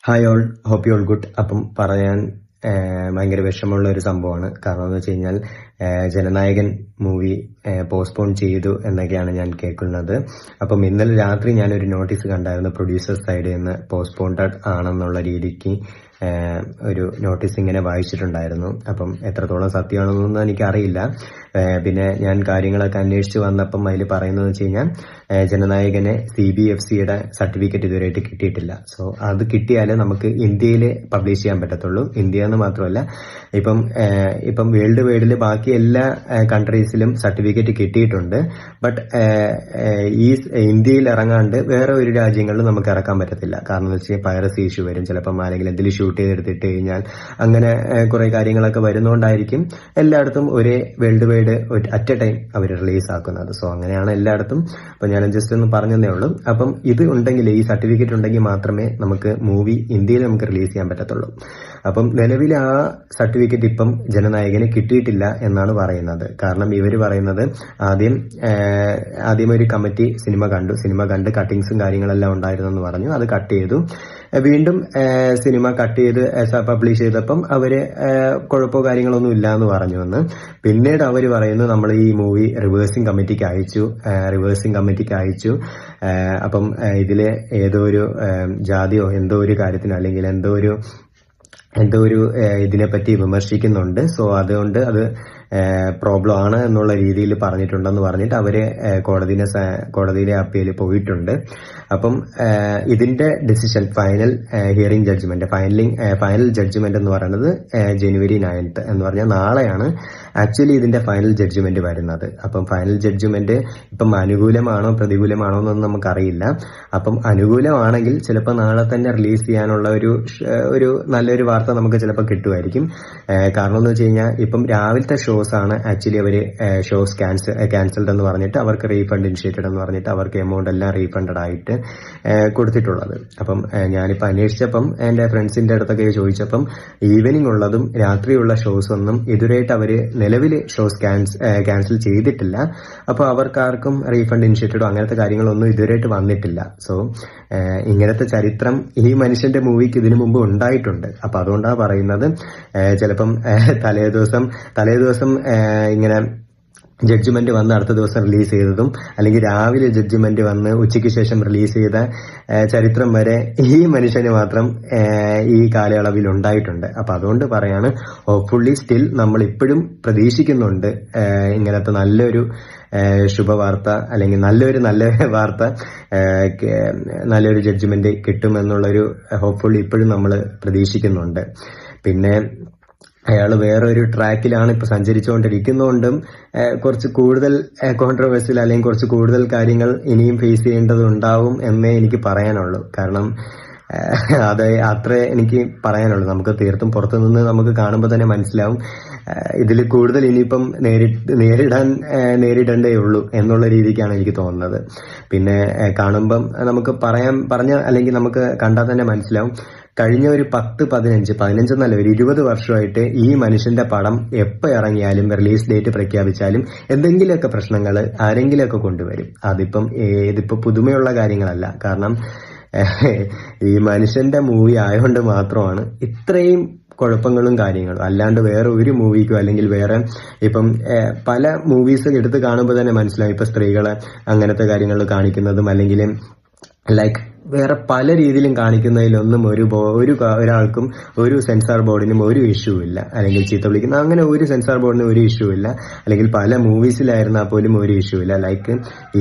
Hi all, hope you all good. അപ്പം പറയാൻ ഭയങ്കര വിഷമമുള്ള ഒരു സംഭവമാണ്. കാരണം എന്ന് വെച്ച് കഴിഞ്ഞാൽ ജനനായകൻ മൂവി പോസ്റ്റ്പോൺ ചെയ്തു എന്നൊക്കെയാണ് ഞാൻ കേൾക്കുന്നത്. അപ്പം ഇന്നലെ രാത്രി ഞാനൊരു നോട്ടീസ് കണ്ടായിരുന്നു, പ്രൊഡ്യൂസേഴ്സ് സൈഡിൽ നിന്ന് പോസ്റ്റ്പോണ്ടഡ് ആണെന്നുള്ള രീതിക്ക് ഒരു നോട്ടീസ് ഇങ്ങനെ വായിച്ചിട്ടുണ്ടായിരുന്നു. അപ്പം എത്രത്തോളം സത്യമാണെന്നൊന്നും എനിക്കറിയില്ല. പിന്നെ ഞാൻ കാര്യങ്ങളൊക്കെ അന്വേഷിച്ച് വന്നപ്പം അതിൽ പറയുന്നത് വെച്ച് കഴിഞ്ഞാൽ ജനനായകന് CBFCയുടെ സർട്ടിഫിക്കറ്റ് ഇതുവരെയായിട്ട് കിട്ടിയിട്ടില്ല. സോ അത് കിട്ടിയാലേ നമുക്ക് ഇന്ത്യയിൽ പബ്ലിഷ് ചെയ്യാൻ പറ്റത്തുള്ളൂ. ഇന്ത്യ എന്ന് മാത്രമല്ല, ഇപ്പം വേൾഡ് വൈഡിൽ ബാക്കി എല്ലാ കൺട്രീസിലും സർട്ടിഫിക്കറ്റ് കിട്ടിയിട്ടുണ്ട്. ബട്ട് ഈ ഇന്ത്യയിൽ ഇറങ്ങാണ്ട് വേറെ ഒരു രാജ്യങ്ങളിലും നമുക്ക് ഇറക്കാൻ പറ്റത്തില്ല. കാരണം എന്ന് വെച്ചാൽ പൈറസി ഇഷ്യൂ വരും, ചിലപ്പം അല്ലെങ്കിൽ എന്തെങ്കിലും ഷൂട്ട് ചെയ്തെടുത്തിട്ട് കഴിഞ്ഞാൽ അങ്ങനെ കുറെ കാര്യങ്ങളൊക്കെ വരുന്നോണ്ടായിരിക്കും എല്ലായിടത്തും ഒരേ world wide at a time അവർ റിലീസ് ആക്കുന്നത്. സോ അങ്ങനെയാണ് എല്ലായിടത്തും. അപ്പൊ ഞാൻ ജസ്റ്റ് ഒന്ന് പറഞ്ഞതേ ഉള്ളൂ. അപ്പം ഇത് ഉണ്ടെങ്കിൽ, ഈ സർട്ടിഫിക്കറ്റ് ഉണ്ടെങ്കിൽ മാത്രമേ നമുക്ക് മൂവി ഇന്ത്യയിൽ നമുക്ക് റിലീസ് ചെയ്യാൻ പറ്റത്തുള്ളൂ. അപ്പം നിലവിൽ ആ സർട്ടിഫിക്കറ്റ് ഇപ്പം ജനനായകന് കിട്ടിയിട്ടില്ല എന്നാണ് പറയുന്നത്. കാരണം ഇവർ പറയുന്നത് ആദ്യം ഒരു കമ്മിറ്റി സിനിമ കണ്ട് കട്ടിങ്സും കാര്യങ്ങളെല്ലാം ഉണ്ടായിരുന്നെന്ന് പറഞ്ഞു. അത് കട്ട് ചെയ്തു. വീണ്ടും സിനിമ കട്ട് ചെയ്ത് പബ്ലിഷ് ചെയ്തപ്പം അവര് കുഴപ്പമോ കാര്യങ്ങളൊന്നും ഇല്ല എന്ന് പറഞ്ഞു എന്ന്. പിന്നീട് അവർ പറയുന്നു, നമ്മൾ ഈ മൂവി റിവേഴ്സിംഗ് കമ്മിറ്റിക്ക് അയച്ചു. അപ്പം ഇതിലെ ഏതോ ഒരു ജാതിയോ എന്തോ ഒരു കാര്യത്തിന് അല്ലെങ്കിൽ എന്തോ ഒരു ഇതിനെപ്പറ്റി വിമർശിക്കുന്നുണ്ട്. സോ അതുകൊണ്ട് അത് പ്രോബ്ലം ആണ് എന്നുള്ള രീതിയിൽ പറഞ്ഞിട്ടുണ്ടെന്ന് പറഞ്ഞിട്ട് അവര് കോടതിയിലെ അപ്പീൽ പോയിട്ടുണ്ട്. അപ്പം ഇതിന്റെ decision, final hearing judgment, final judgment എന്ന് പറയുന്നത് January 9th എന്ന് പറഞ്ഞാൽ നാളെയാണ് ആക്ച്വലി ഇതിന്റെ ഫൈനൽ ജഡ്ജ്മെന്റ് വരുന്നത്. അപ്പം ഫൈനൽ ജഡ്ജ്മെന്റ് ഇപ്പം അനുകൂലമാണോ പ്രതികൂലമാണോ എന്നൊന്നും നമുക്കറിയില്ല. അപ്പം അനുകൂലമാണെങ്കിൽ ചിലപ്പോൾ നാളെ തന്നെ റിലീസ് ചെയ്യാനുള്ള ഒരു നല്ലൊരു വാർത്ത നമുക്ക് ചിലപ്പോൾ കിട്ടുമായിരിക്കും. കാരണം എന്ന് വെച്ച് കഴിഞ്ഞാൽ ഇപ്പം രാവിലത്തെ ഷോസ് ആണ് ആക്ച്വലി അവര് ഷോസ് ക്യാൻസൽഡ് എന്ന് പറഞ്ഞിട്ട് അവർക്ക് റീഫണ്ട് ഇനിഷ്യേറ്റഡ് എന്ന് പറഞ്ഞിട്ട് അവർക്ക് എമൗണ്ട് എല്ലാം റീഫണ്ടഡ് ആയിട്ട് കൊടുത്തിട്ടുള്ളത്. അപ്പം ഞാനിപ്പോൾ അന്വേഷിച്ചപ്പം എന്റെ ഫ്രണ്ട്സിന്റെ അടുത്തൊക്കെ ചോദിച്ചപ്പം ഈവനിങ് ഉള്ളതും രാത്രിയുള്ള ഷോസ് ഒന്നും ഇതുവരെയായിട്ട് അവര് നിലവിൽ ഷോസ് ക്യാൻസൽ ചെയ്തിട്ടില്ല. അപ്പോൾ അവർക്കാർക്കും റീഫണ്ട് ഇനിഷ്യേറ്റഡോ അങ്ങനത്തെ കാര്യങ്ങളൊന്നും ഇതുവരെയായിട്ട് വന്നിട്ടില്ല. സോ ഇങ്ങനത്തെ ചരിത്രം ഈ മനുഷ്യന്റെ മൂവിക്ക് ഇതിനു മുമ്പ് ഉണ്ടായിട്ടുണ്ട്. അപ്പൊ അതുകൊണ്ടാണ് പറയുന്നത് ചിലപ്പം തലേദിവസം ഇങ്ങനെ ജഡ്ജ്മെന്റ് വന്ന് അടുത്ത ദിവസം റിലീസ് ചെയ്തതും അല്ലെങ്കിൽ രാവിലെ ജഡ്ജ്മെന്റ് വന്ന് ഉച്ചയ്ക്ക് ശേഷം റിലീസ് ചെയ്ത ചരിത്രം വരെ ഈ മനുഷ്യന് മാത്രം ഈ കാലയളവിൽ ഉണ്ടായിട്ടുണ്ട്. അപ്പൊ അതുകൊണ്ട് പറയാണ്, ഹോപ്പ്ഫുള്ളി സ്റ്റിൽ നമ്മൾ ഇപ്പോഴും പ്രതീക്ഷിക്കുന്നുണ്ട് ഇങ്ങനത്തെ നല്ലൊരു ശുഭവാർത്ത അല്ലെങ്കിൽ നല്ല വാർത്ത, നല്ലൊരു ജഡ്ജ്മെന്റ് കിട്ടുമെന്നുള്ളൊരു ഹോപ്പ്ഫുള്ളി ഇപ്പോഴും നമ്മൾ പ്രതീക്ഷിക്കുന്നുണ്ട്. പിന്നെ അയാൾ വേറൊരു ട്രാക്കിലാണ് ഇപ്പൊ സഞ്ചരിച്ചുകൊണ്ടിരിക്കുന്നതുകൊണ്ടും കുറച്ച് കൂടുതൽ കോൺട്രവേഴ്സിയിൽ അല്ലെങ്കിൽ കുറച്ച് കൂടുതൽ കാര്യങ്ങൾ ഇനിയും ഫേസ് ചെയ്യേണ്ടതുണ്ടാവും എന്നേ എനിക്ക് പറയാനുള്ളൂ. കാരണം അത് അത്രേ എനിക്ക് പറയാനുള്ളൂ. നമുക്ക് തീർത്തും പുറത്തുനിന്ന് നമുക്ക് കാണുമ്പോൾ തന്നെ മനസ്സിലാവും ഇതിൽ കൂടുതൽ ഇനിയിപ്പം നേരിടേണ്ടേ ഉള്ളൂ എന്നുള്ള രീതിക്കാണ് എനിക്ക് തോന്നുന്നത്. പിന്നെ കാണുമ്പം നമുക്ക് പറഞ്ഞ അല്ലെങ്കിൽ നമുക്ക് കണ്ടാൽ തന്നെ മനസ്സിലാവും, കഴിഞ്ഞ ഒരു 10-15 എന്നല്ല, ഒരു 20 വർഷമായിട്ട് ഈ മനുഷ്യന്റെ പടം എപ്പോൾ ഇറങ്ങിയാലും റിലീസ് ഡേറ്റ് പ്രഖ്യാപിച്ചാലും എന്തെങ്കിലുമൊക്കെ പ്രശ്നങ്ങൾ ആരെങ്കിലുമൊക്കെ കൊണ്ടുവരും. ഇതിപ്പോ പുതുമയുള്ള കാര്യങ്ങളല്ല. കാരണം ഈ മനുഷ്യന്റെ മൂവി ആയതുകൊണ്ട് മാത്രമാണ് ഇത്രയും കുഴപ്പങ്ങളും കാര്യങ്ങളും. അല്ലാണ്ട് വേറെ ഒരു മൂവിക്കോ അല്ലെങ്കിൽ വേറെ ഇപ്പം പല മൂവീസ് എടുത്ത് കാണുമ്പോൾ തന്നെ മനസ്സിലാവും, ഇപ്പൊ സ്ത്രീകളെ അങ്ങനത്തെ കാര്യങ്ങൾ കാണിക്കുന്നതും അല്ലെങ്കിൽ ലൈക്ക് വേറെ പല രീതിയിലും കാണിക്കുന്നതിലൊന്നും ഒരാൾക്കും ഒരു സെൻസാർ ബോർഡിനും ഒരു ഇഷ്യൂ ഇല്ല. അല്ലെങ്കിൽ ചീത്ത വിളിക്കുന്ന അങ്ങനെ ഒരു സെൻസാർ ബോർഡിനും ഒരു ഇഷ്യൂ ഇല്ല. അല്ലെങ്കിൽ പല മൂവീസിലായിരുന്നാൽ പോലും ഒരു ഇഷ്യൂ ഇല്ല. ലൈക്ക്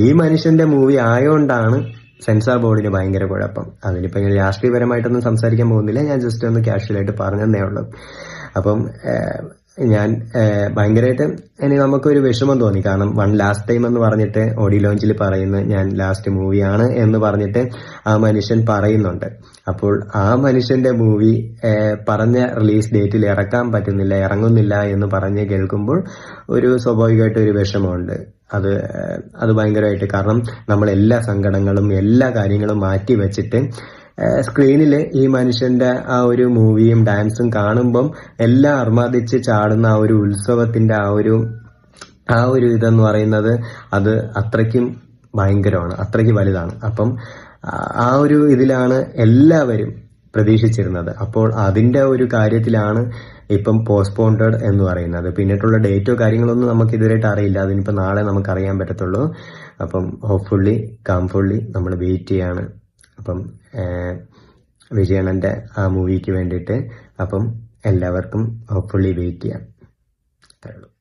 ഈ മനുഷ്യന്റെ മൂവി ആയതുകൊണ്ടാണ് സെൻസാർ ബോർഡിന് ഭയങ്കര കുഴപ്പം. അതിനിപ്പോ ഞാൻ രാഷ്ട്രീയപരമായിട്ടൊന്നും സംസാരിക്കാൻ പോകുന്നില്ല, ഞാൻ ജസ്റ്റ് ഒന്ന് കാഷ്വലായിട്ട് പറഞ്ഞതേ ഉള്ളൂ. അപ്പം ഞാൻ ഭയങ്കരമായിട്ട് നമുക്കൊരു വിഷമം തോന്നി. കാരണം വൺ ലാസ്റ്റ് ടൈം എന്ന് പറഞ്ഞിട്ട് ഓഡിയോ ലോഞ്ചിൽ പറയുന്നു, ഞാൻ ലാസ്റ്റ് മൂവിയാണ് എന്ന് പറഞ്ഞിട്ട് ആ മനുഷ്യൻ പറയുന്നുണ്ട്. അപ്പോൾ ആ മനുഷ്യന്റെ മൂവി പറഞ്ഞ റിലീസ് ഡേറ്റിൽ ഇറങ്ങുന്നില്ല എന്ന് പറഞ്ഞ് കേൾക്കുമ്പോൾ ഒരു സ്വാഭാവികമായിട്ട് ഒരു വിഷമമുണ്ട്. അത് ഭയങ്കരമായിട്ട്. കാരണം നമ്മൾ എല്ലാ സങ്കടങ്ങളും എല്ലാ കാര്യങ്ങളും മാറ്റി വെച്ചിട്ട് സ്ക്രീനിൽ ഈ മനുഷ്യന്റെ ആ ഒരു മൂവിയും ഡാൻസും കാണുമ്പം എല്ലാം അർമാദിച്ച് ചാടുന്ന ആ ഒരു ഉത്സവത്തിന്റെ ആ ഒരു ഇതെന്ന് പറയുന്നത് അത് അത്രയ്ക്കും ഭയങ്കരമാണ്, അത്രയ്ക്ക് വലുതാണ്. അപ്പം ആ ഒരു ഇതിലാണ് എല്ലാവരും പ്രതീക്ഷിച്ചിരുന്നത്. അപ്പോൾ അതിന്റെ ഒരു കാര്യത്തിലാണ് ഇപ്പം പോസ്റ്റ്പോണ്ടഡ് എന്ന് പറയുന്നത്. പിന്നിട്ടുള്ള ഡേറ്റോ കാര്യങ്ങളൊന്നും നമുക്ക് ഇതുവരെയായിട്ട് അറിയില്ല. അതിനിപ്പോ നാളെ നമുക്ക് അറിയാൻ പറ്റത്തുള്ളൂ. അപ്പം ഹോപ്പ്ഫുള്ളി കാംഫുള്ളി നമ്മൾ വെയിറ്റ് ചെയ്യാണ്. അപ്പം വിജയണ്ണന്റെ ആ മൂവിക്ക് വേണ്ടിയിട്ട്. അപ്പം എല്ലാവർക്കും ഹോപ്പ്ഫുള്ളി വെയിറ്റ് ചെയ്യാം. അത്രേ ഉള്ളൂ.